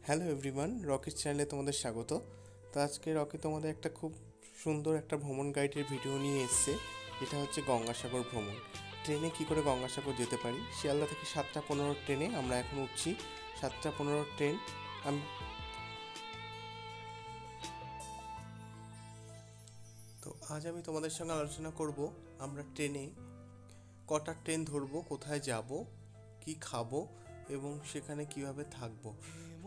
Hello everyone, রকির চ্যানেলে তোমাদের স্বাগত। তো আজকে রকি তোমাদের একটা খুব সুন্দর একটা ভ্রমণ গাইডের ভিডিও নিয়ে এসেছে। এটা হচ্ছে গঙ্গাসাগর ভ্রমণ। ট্রেনে কি করে গঙ্গাসাগর যেতে পারি। শিয়ালদা থেকে 7:15 ট্রেনে আমরা এখন উঠছি। 7:15 ট্রেন। তো আজ আমি তোমাদের সঙ্গে আলোচনা করব আমরা ট্রেনে কটা ট্রেন ধরবো, কোথায় যাব, কি খাবো এবং সেখানে কিভাবে থাকবো।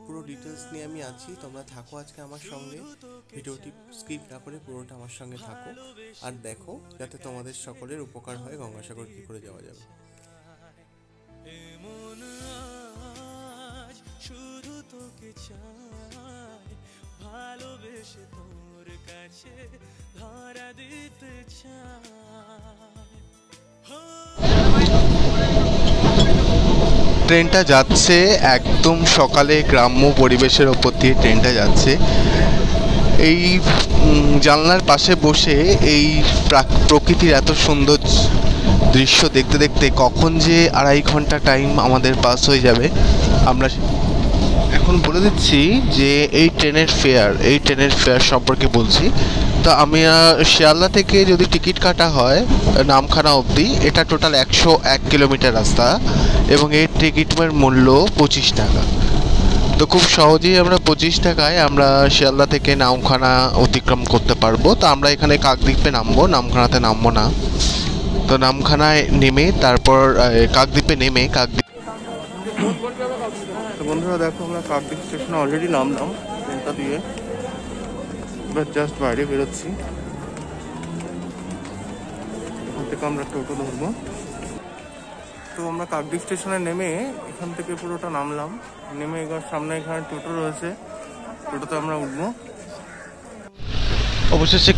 পুরো ডিটেলস নিয়ে আমি আছি, তোমরা থাকো আজকে আমার সঙ্গে। ভিডিওটি স্কিপ না করে পুরোটা আমার সঙ্গে থাকো আর দেখো, যাতে তোমাদের সকলের উপকার হয় গঙ্গাসাগর কি করে যাওয়া যাবে। শুধু তোকে চাই, ভালোবেসে তোর কাছে ধরা দিতে চাই। ট্রেনটা যাচ্ছে একদম সকালে, গ্রাম্য পরিবেশের ওপর দিয়ে ট্রেনটা যাচ্ছে। এই জানলার পাশে বসে এই প্রকৃতির এত সুন্দর দৃশ্য দেখতে দেখতে কখন যে 2.5 ঘন্টা টাইম আমাদের পাস হয়ে যাবে। আমরা এখন বলে দিচ্ছি যে এই ট্রেনের ফেয়ার সম্পর্কে বলছি। তো আমি শিয়ালদা থেকে যদি টিকিট কাটা হয় নামখানা অবধি, এটা টোটাল 101 কিলোমিটার রাস্তা এবং এর টিকিটের মূল্য 25 টাকা। তো খুব সহজেই আমরা 25 টাকায় আমরা শিয়ালদা থেকে নামখানা অতিক্রম করতে পারবো। তো আমরা এখানে কাকদ্বীপে নামবো, নামখানাতে নামবো না। তো নামখানায় নেমে তারপর কাকদ্বীপে নেমে তো বন্ধুরা দেখো, আমরা কাকদ্বীপ স্টেশনে অলরেডি নামলাম ট্রেনটা দিয়ে। এবার জাস্ট বাইরে বেরোচ্ছি। এখান থেকে আমরা টোটো ধরবো। তো আমরা কাকদ্বীপ স্টেশনে নেমে এখান থেকে পুরোটা নামলাম। নেমে এবার সামনে এখানে টোটো রয়েছে, টোটোতে আমরা উঠবো। অবশেষে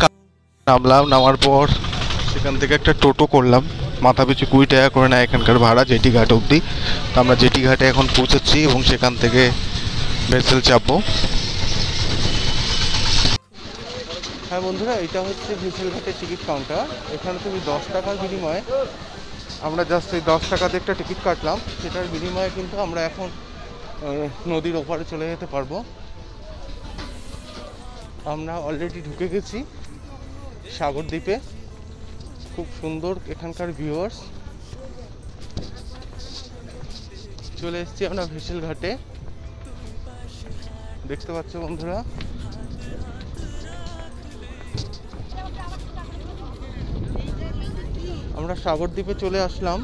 নামলাম। নামার পর সেখান থেকে একটা টোটো করলাম, মাথা পিছু 20 টাকা করে নেয় এখানকার ভাড়া জেটি ঘাট অবধি। তো আমরা জেটি ঘাটে এখন পৌঁছাচ্ছি এবং সেখান থেকে ভেসেল চাপবো। হ্যাঁ বন্ধুরা, এটা হচ্ছে ভেসেল ঘাটের টিকিট কাউন্টার। এখানে তুমি 10 টাকার বিনিময়ে, আমরা জাস্ট এই 10 টাকাতে একটা টিকিট কাটলাম, সেটার বিনিময়ে কিন্তু আমরা এখন নদীর ওপারে চলে যেতে পারবো। আমরা অলরেডি ঢুকে গেছি সাগরদ্বীপে। খুব সুন্দর এখানকার ভিউয়ার্স। চলে এসেছি আমরা ভেসেল ঘাটে, দেখতে পাচ্ছ বন্ধুরা। আমরা সাগরদ্বীপে চলে আসলাম।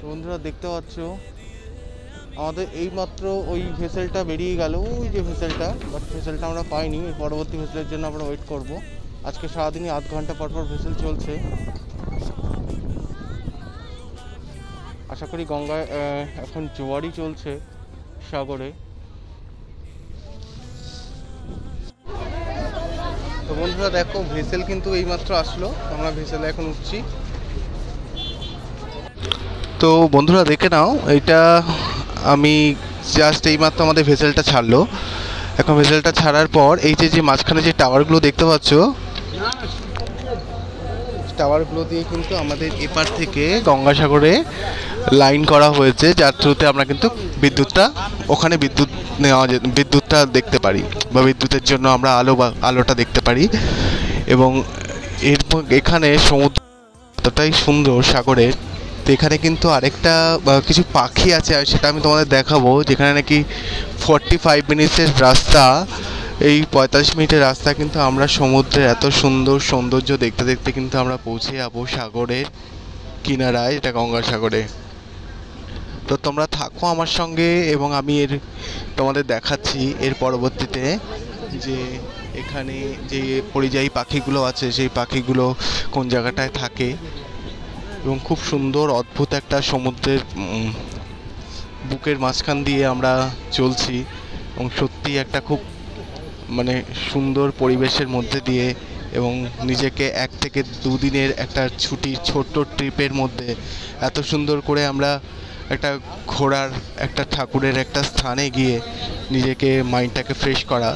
বন্ধুরা দেখতে পাচ্ছ আমাদের এইমাত্র ওই ভেসেলটা বেরিয়ে গেল, ওই যে ভেসেলটা, বাট ভেসেলটা আমরা পাইনি। পরবর্তী ভেসেলের জন্য আমরা ওয়েট করব। আজকে সারাদিনই 8 ঘন্টা পর পর ভেসেল চলছে। আশা করি গঙ্গায় এখন জোয়ারই চলছে সাগরে। তো বন্ধুরা দেখো, ভেসেল কিন্তু এইমাত্র আসলো, আমরা ভেসেলে এখন উঠছি। তো বন্ধুরা দেখে নাও, এটা আমি জাস্ট এইমাত্র আমাদের ভেসেলটা ছাড়লো। এখন ভেসেলটা ছাড়ার পর এই যে মাঝখানে যে টাওয়ারগুলো দেখতে পাচ্ছ, টাওয়ারগুলো দিয়ে কিন্তু আমাদের এপার থেকে গঙ্গাসাগরে লাইন করা হয়েছে, যার থ্রুতে আমরা কিন্তু বিদ্যুৎটা ওখানে বিদ্যুৎটা দেখতে পারি, বা বিদ্যুতের জন্য আমরা আলোটা দেখতে পারি। এবং এখানে সমুদ্র এতটাই সুন্দর সাগরের। তো এখানে কিন্তু আরেকটা কিছু পাখি আছে, আর সেটা আমি তোমাদের দেখাবো। যেখানে নাকি 45 মিনিটের রাস্তা, এই 45 মিনিটের রাস্তা কিন্তু আমরা সমুদ্রের এত সুন্দর সৌন্দর্য দেখতে দেখতে কিন্তু আমরা পৌঁছে যাবো সাগরের কিনারায়, এটা গঙ্গাসাগরে। তো তোমরা থাকো আমার সঙ্গে এবং আমি তোমাদের দেখাচ্ছি এর পরবর্তীতে যে এখানে যে পরিযায়ী পাখিগুলো আছে, সেই পাখিগুলো কোন জায়গাটায় থাকে। এবং খুব সুন্দর অদ্ভুত একটা সমুদ্রের বুকের মাঝখান দিয়ে আমরা চলছি এবং সত্যি একটা খুব সুন্দর পরিবেশের মধ্যে দিয়ে, এবং নিজেকে 1 থেকে 2 দিনের একটা ছুটির ছোট্ট ট্রিপের মধ্যে এত সুন্দর করে আমরা একটা ঘোরার, একটা ঠাকুরের একটা স্থানে গিয়ে নিজেকে মাইন্ডটাকে ফ্রেশ করা।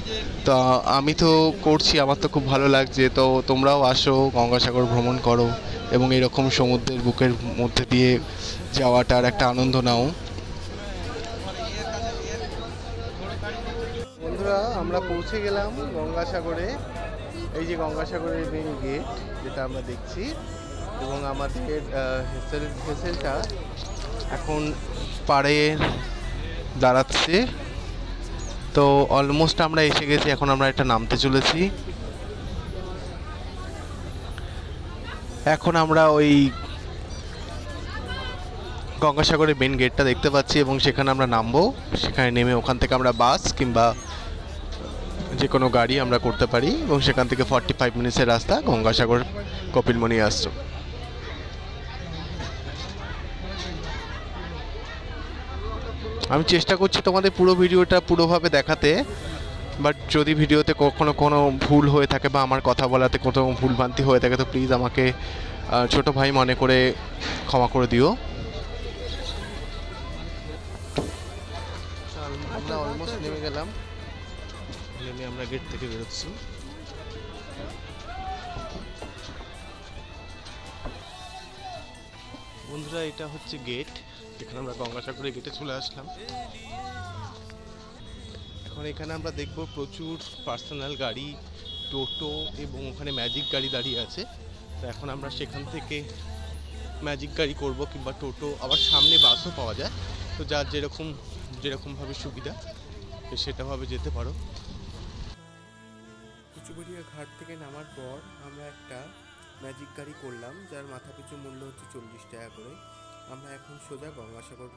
তো আমি তো করছি, আমার তো খুব ভালো লাগছে। তো তোমরাও আসো, গঙ্গাসাগর ভ্রমণ করো এবং এরকম সমুদ্রের বুকের মধ্যে দিয়ে যাওয়াটার একটা আনন্দ নাও। বন্ধুরা, আমরা পৌঁছে গেলাম গঙ্গাসাগরে। এই যে গঙ্গাসাগরের মেন গেট যেটা আমরা দেখছি, এবং আমাদের ভেসেলটা এখন পাড়ে দাঁড়াচ্ছে। তো অলমোস্ট আমরা এসে গেছি, এখন আমরা এটা নামতে চলেছি। এখন আমরা ওই গঙ্গাসাগরের মেন গেটটা দেখতে পাচ্ছি এবং সেখানে আমরা নামবো। সেখানে নেমে ওখান থেকে আমরা বাস কিংবা যে কোনো গাড়ি আমরা করতে পারি, এবং সেখান থেকে 45 মিনিটসের রাস্তা গঙ্গাসাগর কপিলমুনি আশ্রম। আমি চেষ্টা করছি তোমাদের পুরো ভিডিওটা পুরোভাবে দেখাতে, বাট যদি ভিডিওতে কখনো কোনো ভুল হয়ে থাকে বা আমার কথা বলাতে কোনো ভুলভ্রান্তি হয়ে থাকে তো প্লিজ আমাকে ছোট ভাই মনে করে ক্ষমা করে দিও। আমরা অলমোস্ট নেমে গেলাম, নেমে আমরা গেট থেকে বেরোচ্ছি। বন্ধুরা, এটা হচ্ছে গেট, যেখানে আমরা গঙ্গাসাগরের গেটে চলে আসলাম। এখন এখানে আমরা দেখব প্রচুর পার্সোনাল গাড়ি, টোটো এবং ওখানে ম্যাজিক গাড়ি দাঁড়িয়ে আছে। তো এখন আমরা সেখান থেকে ম্যাজিক গাড়ি করব কিংবা টোটো, আবার সামনে বাসও পাওয়া যায়। তো যার যেরকমভাবে সুবিধা সেটাভাবে যেতে পারো। কুচুবেড়িয়া ঘাট থেকে নামার পর আমরা একটা ম্যাজিক গাড়ি করলাম, যার মাথা পিছু মূল্য হচ্ছে 40 টাকা করে। আমরা এখন সোজা গঙ্গাসাগর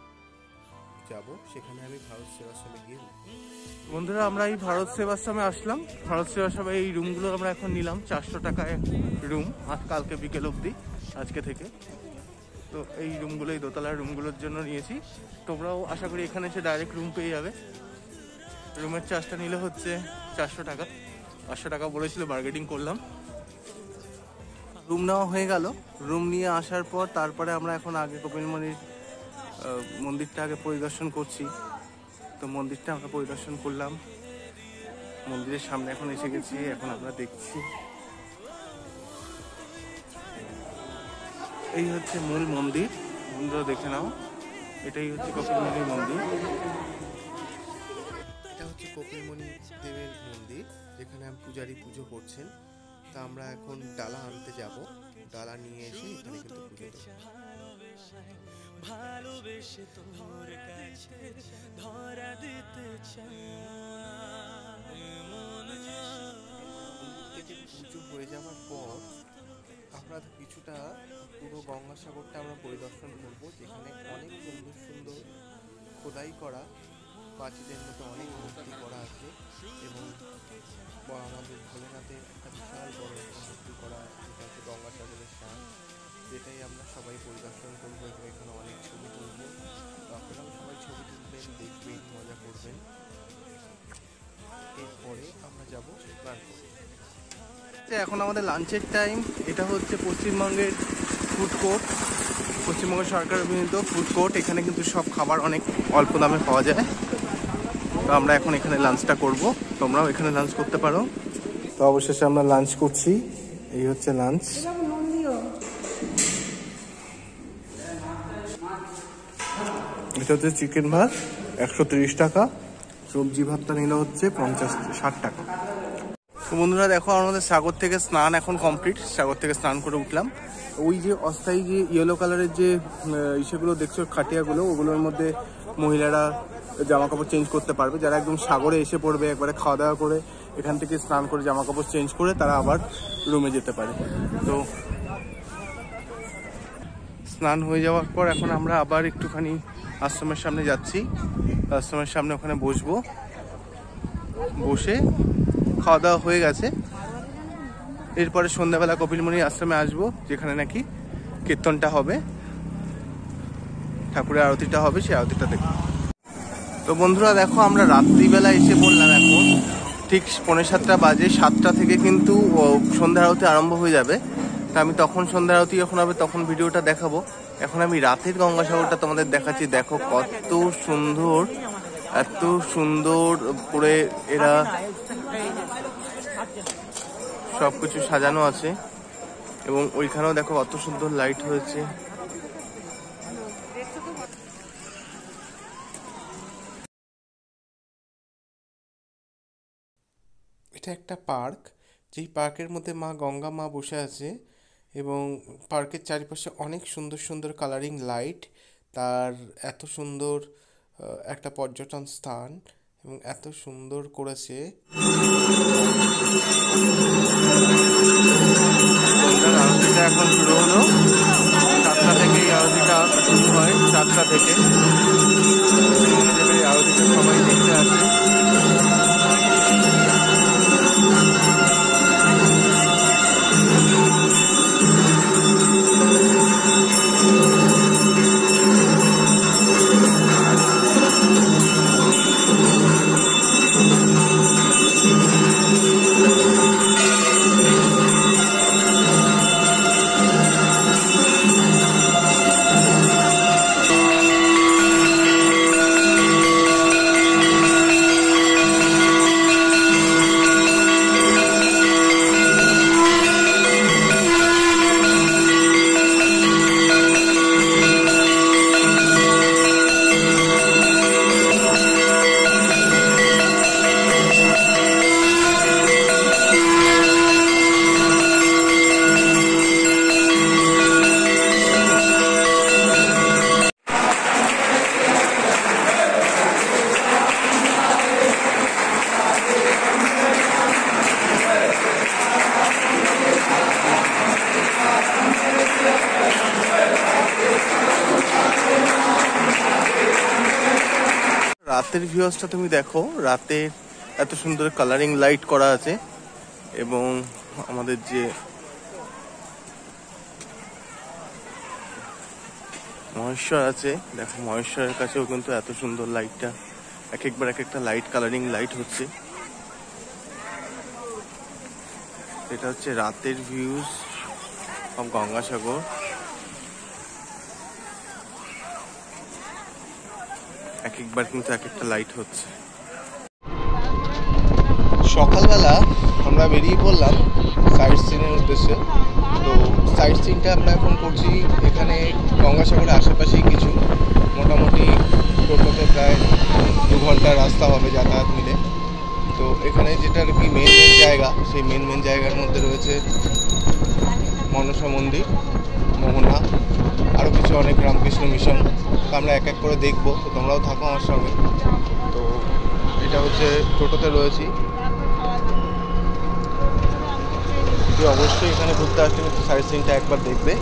যাব, সেখানে আমি ভারত সেবাশ্রমে গিয়ে। বন্ধুরা, আমরা এই ভারত সেবাশ্রমে আসলাম। ভারত সেবাশ্রমে এই রুমগুলো আমরা এখন নিলাম 400 টাকায় রুম, আজ কালকে বিকেল অবধি, আজকে থেকে। তো এই রুমগুলো, এই দোতলার রুমগুলোর জন্য নিয়েছি। তোমরাও আশা করি এখানে এসে ডাইরেক্ট রুম পেয়ে যাবে। রুমের চার্জটা নিলে হচ্ছে 400 টাকা, 500 টাকা বলেছিল, বার্গেটিং করলাম। রুম নেওয়া হয়ে গেল। রুম নিয়ে আসার পর তারপরে আমরা এখন আগে কপিলমুনির মন্দিরটা আগে পরিদর্শন করছি। তো মন্দিরটা আমরা পরিদর্শন করলাম, মন্দিরের সামনে এখন এসে গেছি। এখন আমরা দেখছি এই হচ্ছে মূল মন্দির। বন্ধুরা দেখে নাও, এটাই হচ্ছে কপিলমুনির মন্দির। এটা হচ্ছে কপিলমুনি দেবের মন্দির, যেখানে পূজারী পুজো করছেন। তা আমরা এখন ডালা আনতে যাব, ডালা নিয়ে এসে এখানে কিন্তু পুজো দেব। ভালোবেসে তোর কাছে ধরা দিতে চাই। পুজো হয়ে যাওয়ার পর আমরা কিছুটা পুরো গঙ্গাসাগরটা আমরা পরিদর্শন করব, যেখানে অনেক সুন্দর সুন্দর খোদাই করা প্রাচীরের মতো অনেক মূর্তি করা আছে, এবং আমাদের ভোলেনাথের একটা বিশাল বড় মূর্তি করা, যেটা হচ্ছে গঙ্গাসাগরের স্নান, যেটাই আমরা সবাই পরিদর্শন করবো এবং এখানে অনেক ছবি তুলবো। তো আপনারাও সবাই ছবি তুলবেন, দেখবেন, মজা করবেন। এরপরে আমরা যাব স্নান করতে। এখন আমাদের লাঞ্চের টাইম। এটা হচ্ছে পশ্চিমবঙ্গের ফুড কোর্ট, পশ্চিমবঙ্গ সরকার অভিনীত ফুড কোর্ট। এখানে কিন্তু সব খাবার অনেক অল্প দামে পাওয়া যায়। তো আমরা এখন এখানে লাঞ্চটা করব, তোমরাও এখানে লাঞ্চ করতে পারো। তো অবশেষে আমরা লাঞ্চ করছি, এই হচ্ছে লাঞ্চ। এটা হচ্ছে চিকেন ভাত 130 টাকা, সবজি ভাতটা নিলে হচ্ছে 60 টাকা। তো বন্ধুরা দেখো, আমাদের সাগর থেকে স্নান এখন কমপ্লিট। সাগর থেকে স্নান করে উঠলাম। ওই যে অস্থায়ী যে ইয়েলো কালারের যে ইসেগুলো দেখছো, খাটিয়াগুলো, ওগুলোর মধ্যে মহিলারা জামা কাপড় চেঞ্জ করতে পারবে। যারা একদম সাগরে এসে পড়বে, একবারে খাওয়া দাওয়া করে এখান থেকে স্নান করে জামা কাপড় চেঞ্জ করে তারা আবার রুমে যেতে পারে। তো স্নান হয়ে যাওয়ার পর এখন আমরা আবার একটুখানি আশ্রমের সামনে যাচ্ছি। আশ্রমের সামনে ওখানে বসবো, বসে খাওয়া দাওয়া হয়ে গেছে। এরপরে সন্ধ্যাবেলা কপিলমুনি আশ্রমে আসবো, যেখানে নাকি কীর্তনটা হবে, ঠাকুরের আরতিটা হবে, সেই আরতিটা দেখবো। তো বন্ধুরা দেখো, আমরা রাত্রিবেলা এসে পড়লাম। এখন ঠিক 6:45 বাজে। 7টা থেকে কিন্তু সন্ধ্যা আরতি আরম্ভ হয়ে যাবে। তা আমি তখন সন্ধ্যা আরতি যখন হবে তখন ভিডিওটা দেখাবো। এখন আমি রাতের গঙ্গাসাগরটা তোমাদের দেখাচ্ছি। দেখো কত সুন্দর, এত সুন্দর করে এরা সবকিছু সাজানো আছে এবং ওইখানেও দেখো কত সুন্দর লাইট হয়েছে। এটা একটা পার্ক, যেই পার্কের মধ্যে মা গঙ্গা মা বসে আছে এবং পার্কের চারিপাশে অনেক সুন্দর সুন্দর কালারিং লাইট। তার এত সুন্দর একটা পর্যটন স্থান এবং এত সুন্দর করেছে। আরতিটা এখন শুরু হলো, 7টা থেকে আরতিটা শুরু হয়, 7টা থেকে আরতিটা সবাই দেখতে আসে। রাতের ভিউসটা তুমি দেখো, রাতে এত সুন্দর কালারিং লাইট করা আছে এবং আমাদের যে মহেশ্বর আছে, দেখো মহেশ্বরের কাছেও কিন্তু এত সুন্দর লাইটটা, এক একবার এক একটা লাইট কালারিং লাইট হচ্ছে। এটা হচ্ছে রাতের ভিউজ অফ গঙ্গাসাগর। এক একবার কিন্তু এক একটা লাইট হচ্ছে। সকালবেলা আমরা বেরিয়ে পড়লাম সাইট সিনের উদ্দেশ্যে। তো সাইট সিনটা আমরা এখন করছি এখানে গঙ্গাসাগরের আশেপাশেই কিছু, মোটামুটি টোটোতে প্রায় 2 ঘন্টার রাস্তা হবে যাতায়াত মিলে। তো এখানে যেটা আর কি মেন জায়গা, সেই মেন জায়গার মধ্যে রয়েছে মনসা মন্দির, মোহনা, আরও কিছু অনেক রামকৃষ্ণ মিশন। তো আমরা এক এক করে দেখবো, তো তোমরাও থাকো আমার সঙ্গে। তো এটা হচ্ছে টোটোতে রয়েছি, তুই অবশ্যই এখানে ঘুরতে আসলে কিন্তু সাইট সিনটা একবার দেখবে।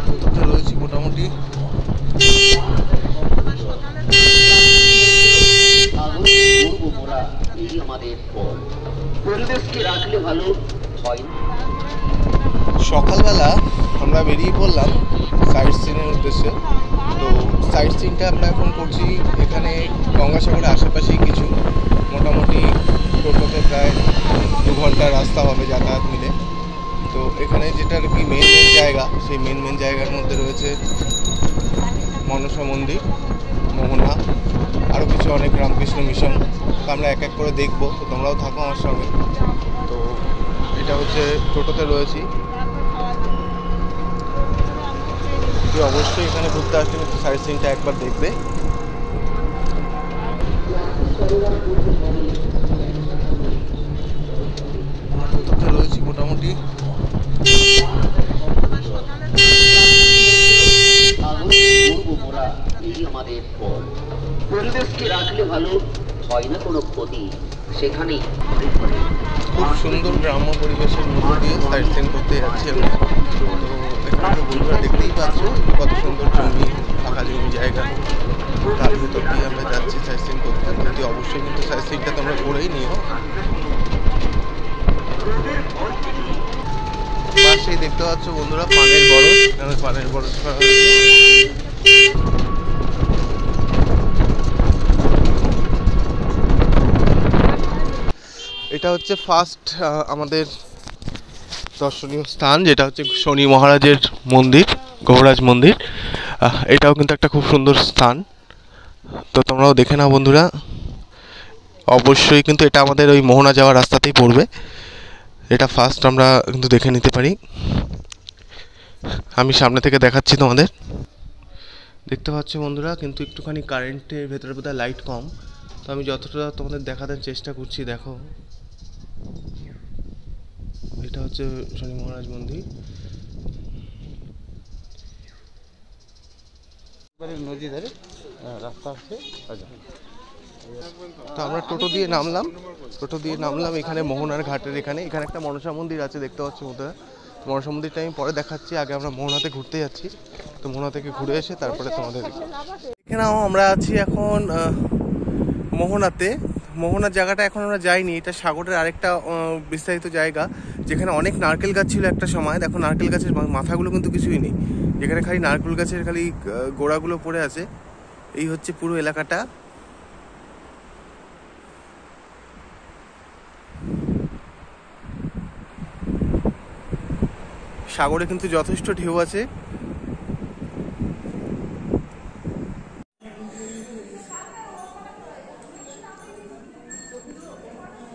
টোটোতে রয়েছি মোটামুটি সকালবেলা আমরা বেরিয়ে পড়লাম সাইট সিনের উদ্দেশ্যে। তো সাইট সিনটা আমরা এখন করছি এখানে গঙ্গাসাগরের আশেপাশেই কিছু, মোটামুটি টোটোতে প্রায় 2 ঘন্টার রাস্তা হবে যাতায়াত মিলে। তো এখানে যেটা আর কি মেন জায়গা, সেই মেন জায়গার মধ্যে রয়েছে মনসা মন্দির, মোহনা, আরও কিছু অনেক রামকৃষ্ণ মিশন। তো আমরা এক এক করে দেখবো, তো তোমরাও থাকো আমার সঙ্গে। তো এটা হচ্ছে টোটোতে রয়েছি, তুই অবশ্যই এখানে ঘুরতে আসলে কিন্তু সাইট সিনটা একবার দেখবে। টোটোতে রয়েছি মোটামুটি পরিবেশকে রাখলে ভালো হয় না কোনো ক্ষতি, সেখানেই খুব সুন্দর গ্রাম্য পরিবেশের মধ্যে দিয়ে সাইট সিন করতে যাচ্ছি আমরা। তো এখানে তো বন্ধুরা দেখতেই পাচ্ছ কত সুন্দর জমি, ফাঁকা জমি জায়গা, তার ভিতর দিয়ে আমরা যাচ্ছি সাইট সিন করতে। যদি অবশ্যই কিন্তু সাইট সিনটা তোমরা করেই নিও। পাশেই দেখতে পাচ্ছ বন্ধুরা পানের বরজ, পানের বরজ করা হয়েছে। এটা হচ্ছে ফার্স্ট আমাদের দর্শনীয় স্থান, যেটা হচ্ছে শনি মহারাজের মন্দির, গৌরাজ মন্দির। এটাও কিন্তু একটা খুব সুন্দর স্থান, তো তোমরাও দেখে নাও বন্ধুরা। অবশ্যই কিন্তু এটা আমাদের ওই মোহনা যাওয়ার রাস্তাতেই পড়বে। এটা ফার্স্ট আমরা কিন্তু দেখে নিতে পারি। আমি সামনে থেকে দেখাচ্ছি তোমাদের। দেখতে পাচ্ছ বন্ধুরা, কিন্তু একটুখানি কারেন্টের ভেতরে বোধহয় লাইট কম, তো আমি যতটা তোমাদের দেখাতে চেষ্টা করছি। দেখো, এটা হচ্ছে শনি মহারাজ মন্দির। নদী ধারে রাস্তা আছে। তো আমরা টোটো দিয়ে নামলাম এখানে মোহনার ঘাটের এখানে একটা মনসা মন্দির আছে, দেখতে পাচ্ছ বন্ধুরা। মনসা মন্দিরটা আমি পরে দেখাচ্ছি, আগে আমরা মোহনাতে ঘুরতে যাচ্ছি। তো মোহনা থেকে ঘুরে এসে তারপরে তোমাদের এখানেও আমরা আছি এখন মোহনাতে। মোহনার জায়গাটা এখন আমরা যাইনি, এটা সাগরের আরেকটা বিস্তারিত জায়গা, যেখানে অনেক নারকেল গাছ ছিল একটা সময়। দেখো নারকেল গাছের মাথাগুলো কিন্তু কিছুই নেই, যেখানে খালি নারকেল গাছের খালি গোড়াগুলো পড়ে আছে। এই হচ্ছে পুরো এলাকাটা। সাগরে কিন্তু যথেষ্ট ঢেউ আছে।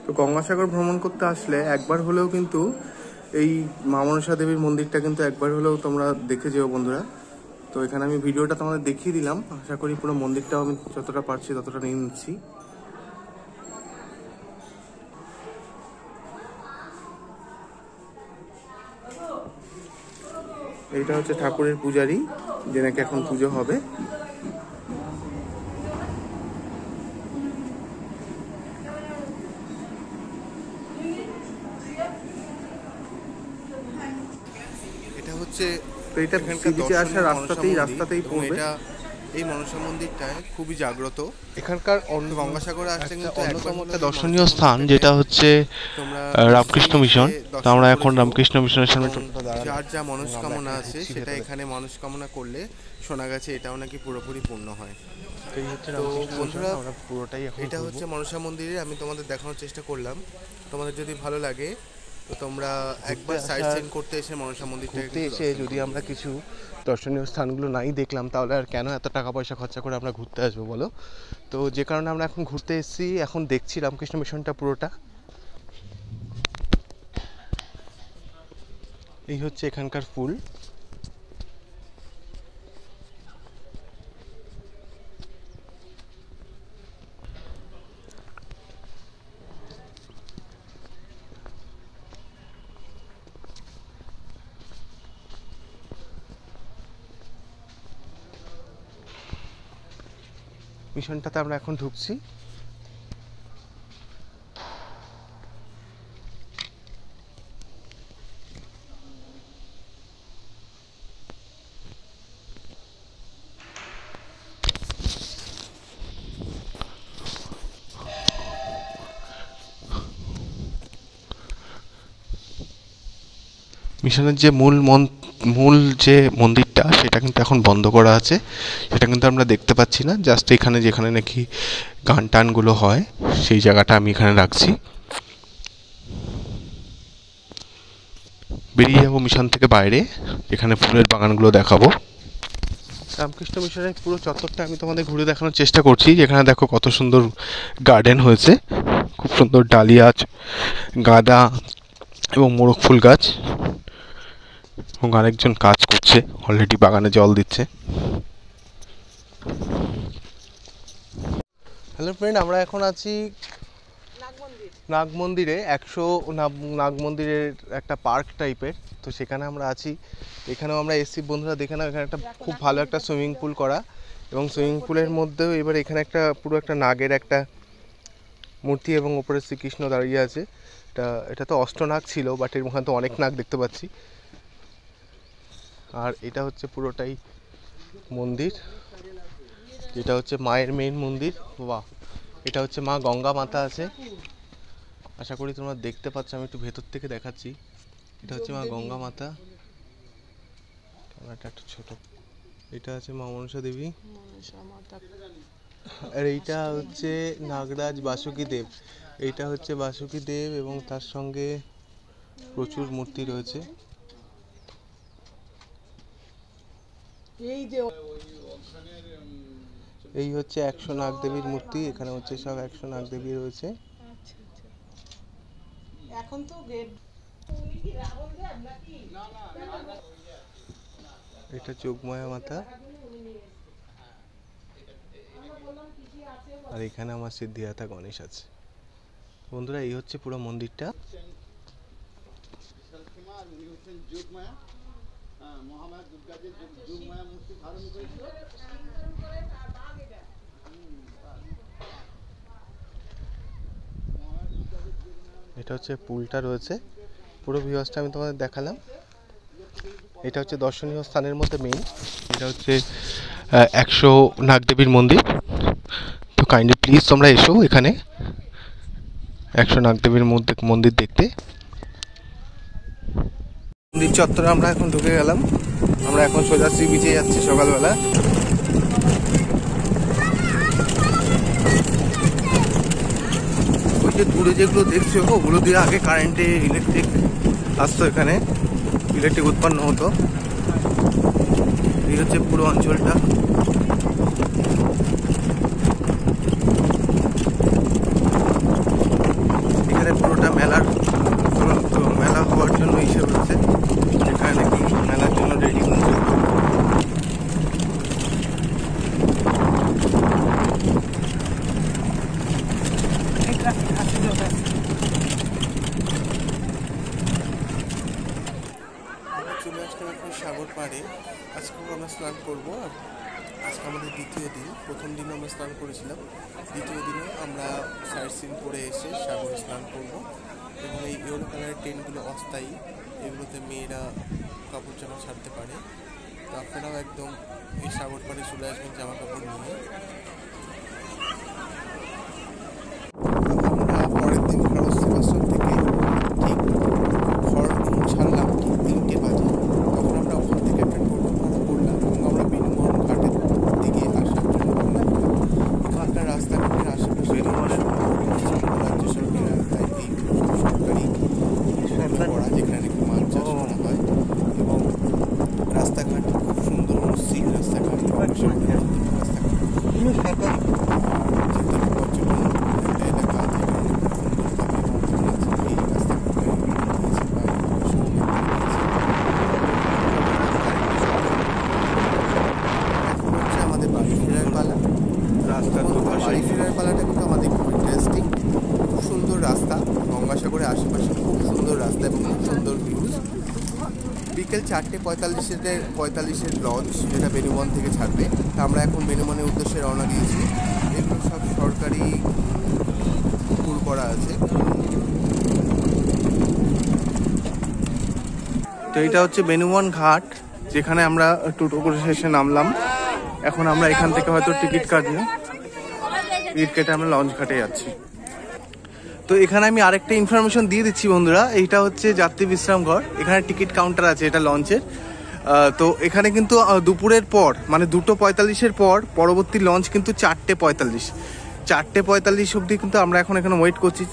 তো গঙ্গাসাগর ভ্রমণ করতে আসলে একবার হলেও কিন্তু এই মা মনসা দেবীর মন্দিরটা কিন্তু একবার হলেও তোমরা দেখে যেও বন্ধুরা। তো এখানে আমি ভিডিওটা তোমাদের দেখিয়ে দিলাম, আশা করি পুরো মন্দিরটাও আমি যতটা পারছি ততটা নিয়ে নিচ্ছি। এইটা হচ্ছে ঠাকুরের পূজারী, যে নাকি এখন পুজো হবে। এটা হচ্ছে এইটা বিচে আসার রাস্তাতেই পড়বে। এই মনসা মন্দিরটায় খুবই জাগ্রত। এখানকার গঙ্গাসাগরে আসলে কিন্তু অন্যতম একটা দর্শনীয় স্থান, যেটা হচ্ছে রামকৃষ্ণ মিশন। তো আমরা এখন রামকৃষ্ণ মিশনের সামনে যার যা মনস্কামনা আছে সেটা এখানে মনস্কামনা করলে শোনা গেছে এটাও নাকি পুরোপুরি পূর্ণ হয়। তো বন্ধুরা, এটা হচ্ছে মনসা মন্দিরে আমি তোমাদের দেখানোর চেষ্টা করলাম। তোমাদের যদি ভালো লাগে তো তোমরা একবার সাইট সিন করতে এসে মনসা মন্দিরটাকে এসে যদি আমরা কিছু দর্শনীয় স্থানগুলো নাই দেখলাম, তাহলে আর কেন এত টাকা পয়সা খরচা করে আমরা ঘুরতে আসবো বলো? তো যে কারণে আমরা এখন ঘুরতে এসেছি, এখন দেখছি রামকৃষ্ণ মিশনটা পুরোটা। এই হচ্ছে এখানকার ফুল। মিশনটাতে আমরা এখন ঢুকছি। মিশনের যে মূল যে মন্দিরটা, সেটা কিন্তু এখন বন্ধ করা আছে, সেটা কিন্তু আমরা দেখতে পাচ্ছি না। জাস্ট এখানে যেখানে নাকি গান টানগুলো হয় সেই জায়গাটা আমি এখানে রাখছি। বেরিয়ে যাবো মিশন থেকে বাইরে, এখানে ফুলের বাগানগুলো দেখাবো। রামকৃষ্ণ মিশনের পুরো চত্বরটা আমি তোমাদের ঘুরে দেখানোর চেষ্টা করছি। যেখানে দেখো কত সুন্দর গার্ডেন হয়েছে, খুব সুন্দর ডালিয়া, গাঁদা এবং মোরগ ফুল গাছ, এবং আরেকজন কাজ করছে, অলরেডি বাগানে জল দিচ্ছে। হ্যালো ফ্রেন্ড, আমরা এখন আছি নাগ মন্দিরে। নাগ মন্দিরের একটা পার্ক টাইপের, তো সেখানে আমরা আছি। এখানেও আমরা এসছি বন্ধুরা, দেখে নাও এখানে একটা খুব ভালো একটা সুইমিং পুল করা, এবং সুইমিং পুলের মধ্যেও এবার এখানে একটা পুরো একটা নাগের একটা মূর্তি, এবং ওপরে শ্রীকৃষ্ণ দাঁড়িয়ে আছে। এটা তো অষ্টনাগ ছিল, বাট এর মধ্যে তো অনেক নাগ দেখতে পাচ্ছি। আর এটা হচ্ছে পুরোটাই মন্দির, যেটা হচ্ছে মায়ের মেইন মন্দির। বাহ, এটা হচ্ছে মা গঙ্গা মাতা আছে, আশা করি তোমরা দেখতে পাচ্ছ। আমি একটু ভেতর থেকে দেখাচ্ছি। এটা হচ্ছে মা গঙ্গা মাতা, ক্যামেরাটা একটু ছোট। এটা আছে মা মনসা দেবী, আর এইটা হচ্ছে নাগরাজ বাসুকী দেব। এইটা হচ্ছে বাসুকী দেব এবং তার সঙ্গে প্রচুর মূর্তি রয়েছে। এই হচ্ছে 100 নাগদেবীর মূর্তি, এখানে হচ্ছে সব 100 নাগদেবী রয়েছে। এখন তো গেট এটা যোগমায়া মাতা, আর এখানে আমার সিদ্ধিদাতা গণেশ আছে। বন্ধুরা এই হচ্ছে পুরো মন্দিরটা। এটা হচ্ছে পুলটা রয়েছে, পুরো ভিউয়ার্সটা আমি তোমাদের দেখালাম। এটা হচ্ছে দর্শনীয় স্থানের মধ্যে মেইন। এটা হচ্ছে 100 নাগদেবীর মন্দির। তো কাইন্ডলি প্লিজ তোমরা এসো এখানে 100 নাগদেবীর মন্দির দেখতে। মন্দির চত্বরে আমরা এখন ঢুকে গেলাম। আমরা এখন সোজা সি বিচে যাচ্ছি সকালবেলা। ওই যে দূরে যেগুলো দেখছো ওগুলো দিয়ে আগে কারেন্টে ইলেকট্রিক আসতো, এখানে ইলেকট্রিক উৎপন্ন হতো। এই হচ্ছে পুরো অঞ্চলটা। এখানে পুরোটা মেলা হওয়ার জন্য হিসেবে হচ্ছে, এখানে মেলার জন্য রেডি হচ্ছে। চলে আসলাম এখন সাগর পাড়ে। আজকেও আমরা স্নান করবো। আর আজকে আমাদের দ্বিতীয় দিন। প্রথম দিন আমরা স্নান করেছিলাম, দ্বিতীয় দিনে আমরা সাইট সিন করে এসে সাগরে স্নান করব। এবং এই ইয়েলো কালারের টেন্টগুলো অস্থায়ী, এগুলোতে মেয়েরা কাপড় জামা ছাড়তে পারে। তো আপনারাও একদম এই সাগর পাড়ে চলে আসবেন জামা কাপড় নিয়ে। আমরা পরের দিন খারস্তি আশ্রম থেকে ঠিক ঘর ছাড়লাম ঠিক 3টে বাজে। তখন আমরা ওখান থেকে একটা টোটো ভাড়া করলাম এবং আমরা বেনুমন ঘাটের দিকে আসার জন্য করলাম। এখানকার রাস্তাঘাটের আশেপাশে রাজ্য সরকারের এই সরকারি করা, যেখানে নাকি মাছ চাষ করা হয়। এবং রাস্তাঘাট খুব সুন্দর, মসৃণ রাস্তাঘাট, রাস্তাঘাট বাড়ি ফেরার পালাটা কিন্তু আমাদের খুব ইন্টারেস্টিং। খুব সুন্দর রাস্তা, গঙ্গাসাগরের আশেপাশে খুব সুন্দর রাস্তা এবং খুব সুন্দর ভিউজ। বিকেল 4:45 লঞ্চ, যেটা বেনুবন থেকে ছাড়বে। তা আমরা এখন বেনুবনের উদ্দেশ্যে রওনা দিয়েছি। এগুলো সব সরকারি ট্যুর করা আছে। তো এটা হচ্ছে বেনুবন ঘাট, যেখানে আমরা টোটো করে শেষে নামলাম। এখন আমরা এখান থেকে হয়তো টিকিট কাটবো, টিকিট কেটে আমরা লঞ্চ ঘাটে যাচ্ছি। তো এখানে আমি আরেকটা ইনফরমেশন দিয়ে দিচ্ছি বন্ধুরা, এইটা হচ্ছে যাত্রী বিশ্রাম ঘর। এখানে টিকিট কাউন্টার আছে, এটা লঞ্চের। তো এখানে কিন্তু দুপুরের পর মানে 2:45 পর পরবর্তী লঞ্চ কিন্তু 4:45 অবধি কিন্তু আমরা এখন এখানে ওয়েট করছি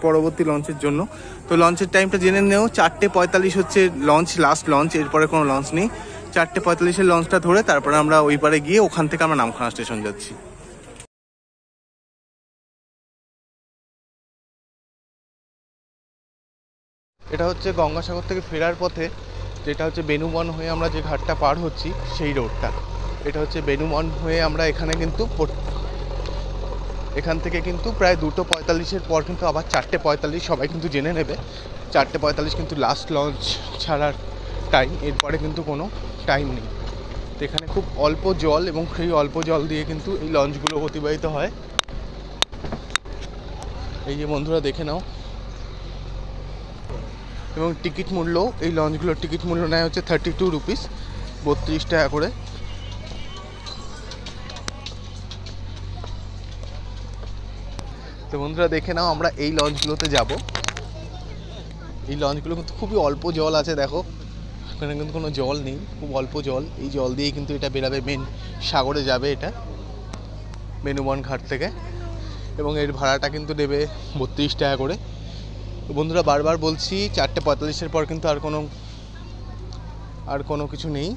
পরবর্তী লঞ্চের জন্য। তো লঞ্চের টাইমটা জেনে নেও, 4:45 হচ্ছে লঞ্চ, লাস্ট লঞ্চ, এরপরে কোনো লঞ্চ নেই। 4:45 লঞ্চটা ধরে তারপরে আমরা ওই পারে গিয়ে ওখান থেকে আমরা নামখানা স্টেশন যাচ্ছি। এটা হচ্ছে গঙ্গাসাগর থেকে ফেরার পথে, যেটা হচ্ছে বেনুবন হয়ে আমরা যে ঘাটটা পার হচ্ছি সেই রোডটা। এটা হচ্ছে বেনুবন হয়ে আমরা এখানে কিন্তু এখান থেকে কিন্তু প্রায় 2:45 পর কিন্তু আবার 4:45 সবাই কিন্তু জেনে নেবে। 4:45 কিন্তু লাস্ট লঞ্চ ছাড়ার টাইম, এরপরে কিন্তু কোনো টাইম নেই। তো এখানে খুব অল্প জল এবং সেই অল্প জল দিয়ে কিন্তু এই লঞ্চগুলো অতিবাহিত হয়। এই যে বন্ধুরা দেখে নাও। এবং টিকিট মূল্য, এই লঞ্চগুলোর টিকিট মূল্য নেয় হচ্ছে 32 রুপিস, 32 টাকা করে। তো বন্ধুরা দেখে নাও, আমরা এই লঞ্চগুলোতে যাব। এই লঞ্চগুলো কিন্তু খুবই অল্প জল আছে, দেখো এখানে কিন্তু কোনো জল নেই, খুব অল্প জল। এই জল দিয়েই কিন্তু এটা বেরাবে, মেন সাগরে যাবে এটা বেনুবন ঘাট থেকে। এবং এর ভাড়াটা কিন্তু নেবে 32 টাকা করে। তো বন্ধুরা বারবার বলছি 4:45-এর পর কিন্তু আর কোনো কিছু নেই।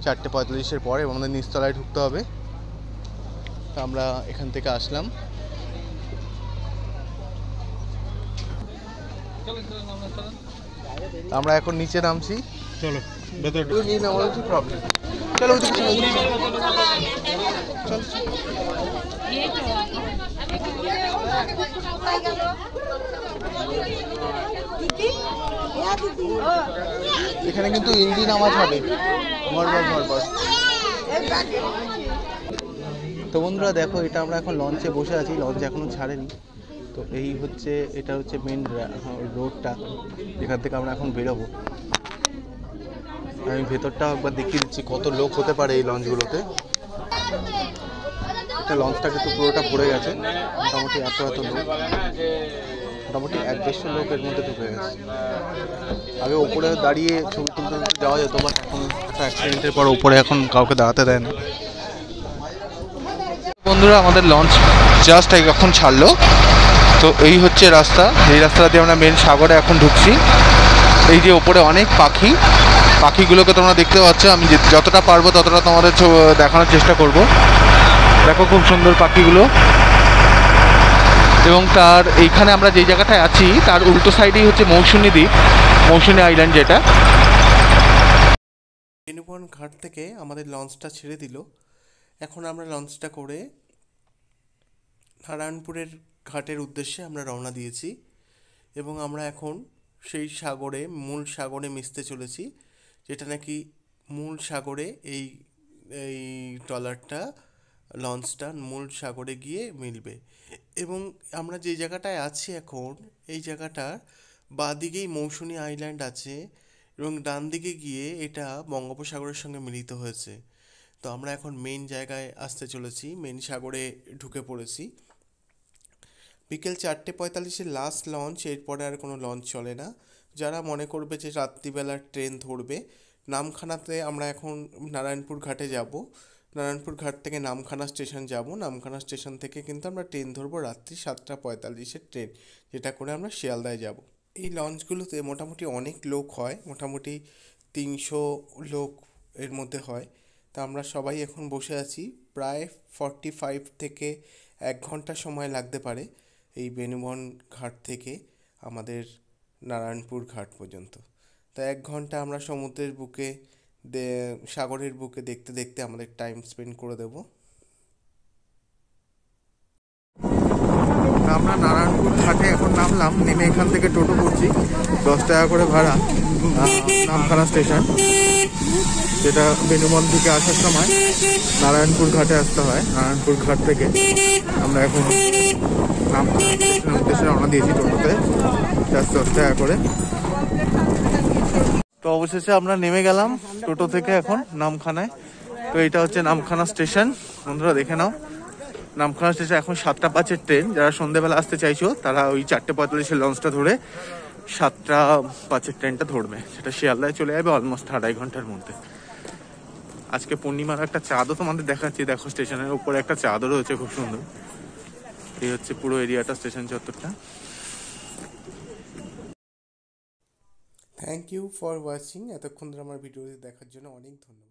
4:45-এর পর এবং আমাদের নিচতলায় ঢুকতে হবে। তো আমরা এখান থেকে আসলাম। আমরা এখন নিচে নামছি। চলো ভেতরে প্রবলেম চলো এখানে কিন্তু ইঞ্জিন আওয়াজ হবে ভরভর। তো বন্ধুরা দেখো, এটা আমরা এখন লঞ্চে বসে আছি, লঞ্চ এখনো ছাড়েনি। তো এটা হচ্ছে মেন রোডটা, এখান থেকে আমরা এখন বেরোবো। আমি ভেতরটা একবার দেখিয়ে দিচ্ছি কত লোক হতে পারে এই লঞ্চগুলোতে। এটা লঞ্চটা কিন্তু পুরোটা ভরে গেছে, মোটামুটি এত লোক, মোটামুটি 1-150 লোক এর মধ্যে ঢুকে গেছে। আগে ওপরে দাঁড়িয়ে ছবি তুলতে যাওয়া যেত, বাট এখন একটা অ্যাক্সিডেন্টের পর উপরে এখন কাউকে দাঁড়াতে দেয় না। বন্ধুরা আমাদের লঞ্চ জাস্ট এখন ছাড়লো। তো এই হচ্ছে রাস্তা, এই রাস্তা দিয়ে আমরা মেন সাগরে এখন ঢুকছি। এই যে ওপরে অনেক পাখিগুলোকে তোমরা দেখতে পাচ্ছ। আমি যতটা পারবো ততটা তোমাদের দেখানোর চেষ্টা করব। দেখো খুব সুন্দর পাখিগুলো। এবং তার এইখানে আমরা যে জায়গাটায় আছি তার উল্টো সাইডেই হচ্ছে মৌসুমী দ্বীপ, মৌসুমী আইল্যান্ড যেটা। বেনুবন ঘাট থেকে আমাদের লঞ্চটা ছেড়ে দিল। এখন আমরা লঞ্চটা করে নারায়ণপুরের ঘাটের উদ্দেশ্যে আমরা রওনা দিয়েছি এবং আমরা এখন সেই মূল সাগরে মিশতে চলেছি, যেটা নাকি মূল সাগরে এই লঞ্চটা মূল সাগরে গিয়ে মিলবে। এবং আমরা যে জায়গাটায় আছি এখন, এই জায়গাটার বাঁদিকেই মৌসুমী আইল্যান্ড আছে এবং ডান দিকে গিয়ে এটা বঙ্গোপসাগরের সঙ্গে মিলিত হয়েছে। তো আমরা এখন মেন জায়গায় আসতে চলেছি, মেন সাগরে ঢুকে পড়েছি। বিকেল 4:45-এর লাস্ট লঞ্চ, এরপরে আর কোনো লঞ্চ চলে না। যারা মনে করবে যে রাত্রিবেলার ট্রেন ধরবে, নামখানাতে আমরা এখন নারায়ণপুর ঘাটে যাব। নারায়ণপুর ঘাট থেকে নামখানা স্টেশন যাব। নামখানা স্টেশন থেকে কিন্তু আমরা ট্রেন ধরবো রাত্রি 7:45-এর ট্রেন, যেটা করে আমরা শিয়ালদায় যাব। এই লঞ্চগুলোতে মোটামুটি অনেক লোক হয়, মোটামুটি 300 লোক এর মধ্যে হয়। তা আমরা সবাই এখন বসে আছি। প্রায় 45 থেকে 1 ঘন্টা সময় লাগতে পারে এই বেনুবন ঘাট থেকে আমাদের নারায়ণপুর ঘাট পর্যন্ত। তা 1 ঘন্টা আমরা সমুদ্রের বুকে সাগরের বুকে দেখতে দেখতে আমাদের টাইম স্পেন্ড করে দেব। আমরা নারায়ণপুর ঘাটে এখন নামলাম, নেমে এখান থেকে টোটো করছি, 10 টাকা করে ভাড়া নামখানা স্টেশন, যেটা বেনুবন থেকে আসার সময় নারায়ণপুর ঘাটে আসতে হয়। নারায়ণপুর ঘাট থেকে আমরা এখন নামখানা স্টেশনের উদ্দেশ্যে রওনা দিয়েছি টোটোতে, জাস্ট 10 টাকা করে। তো অবশেষে আমরা নেমে গেলাম টোটো থেকে এখন নামখানায়। তো এটা হচ্ছে নামখানা স্টেশন, বন্ধুরা দেখে নাও। নামখানা স্টেশন এখন 7:05-এর ট্রেন। যারা সন্ধ্যেবেলা আসতে চাইছো তারা ওই 4:45-এর লঞ্চটা ধরে 7:05-এর ট্রেনটা ধরবে, সেটা শিয়ালদায় চলে যাবে অলমোস্ট 2.5 ঘন্টার মধ্যে। আজকে পূর্ণিমার একটা চাঁদও তোমাদের দেখাচ্ছি, দেখো স্টেশনের উপরে একটা চাঁদও রয়েছে খুব সুন্দর। এই হচ্ছে পুরো এরিয়াটা, স্টেশন চত্বরটা। Thank you for watching. এতক্ষণ ধরে আমার ভিডিওটি দেখার জন্য অনেক ধন্যবাদ।